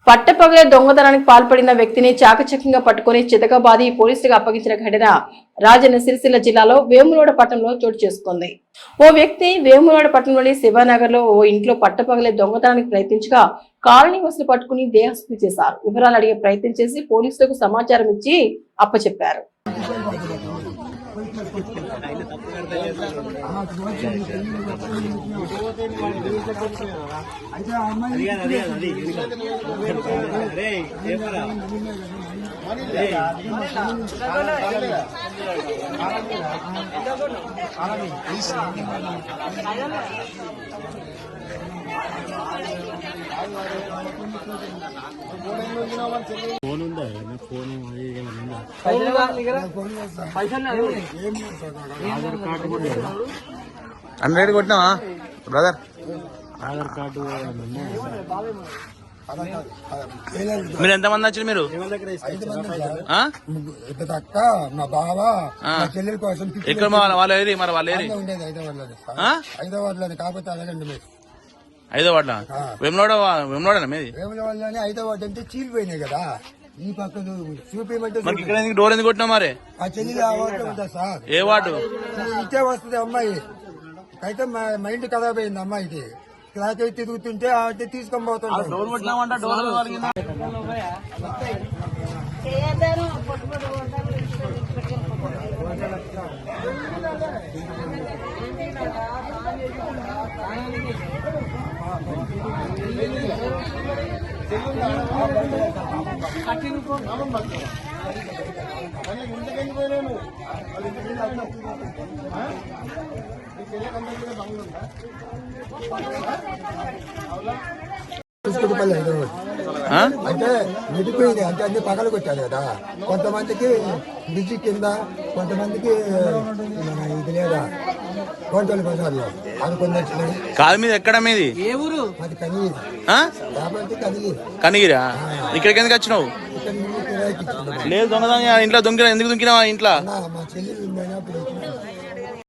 పట్టపగలే దొంగతనానికి పాల్పడిన వ్యక్తిని చాకచక్యంగా పట్టుకుని చితకబాది పోలీసులకు అప్పగించిన ఘటన రాజన్న సిరిసిల్ల జిల్లాలో వేములవాడ పట్టణంలో చోటు చేసుకుంది. ఓ వ్యక్తి వేములవాడ పట్టణంలోని శివానగర్ లో ఓ ఇంట్లో పట్టపగలే దొంగతనానికి ప్రయత్నించగా కాలనీ వసూలు పట్టుకుని దేహశుద్ధి చేశారు. వివరాలు అడిగే ప్రయత్నం చేసి పోలీసులకు సమాచారం ఇచ్చి అప్పచెప్పారు. హండ్రెడ్ కొట్టినావా బ్రదర్? ఆధార్ కార్డు మీరు ఎంతమంది వచ్చారు? మీరు అక్క మా బావ చెల్లెల కోసం ఎక్కడ వాళ్ళు ఏరి మరి వాళ్ళు ఏరి ఉండేది హైదరాబాద్ లోనే కాకపోతే అడగండి మీరు హైదరాబాద్ లో వేములవాడనా మీది? వేములవాడలోనే హైదరాబాద్ అంటే చీలిపోయినాయి కదా ఈ పక్క చూపించమంటే ఇక్కడ డోర్ ఎందుకు కొట్టినా మరి? ఆ చెల్లెలు ఆ వార్డు ఉందా సార్? ఏ వార్డు? ఇచ్చే వస్తుంది అమ్మాయి అయితే మైండ్ ఖరాబ్ అయింది అమ్మాయికి. క్లాక్ తిరుగుతుంటే అంటే తీసుకొని పోతుంటాం. అంటే నిడిపోయింది అంటే అన్ని పగలు కొట్టాలి కదా. కొంతమందికి బ్రిడ్జి కింద, కొంతమందికి ఇది లేదా కోంటోలు బజార్లో అది కొందరు కాదు. మీది ఎక్కడ? మీది అది కనిగిరి కాబట్టి కనిగిరా? ఇక్కడికి ఎందుకు వచ్చినావు? లేదు దొంగదాని ఇంట్లో ఎందుకు దుంకినావా ఇంట్లో? మా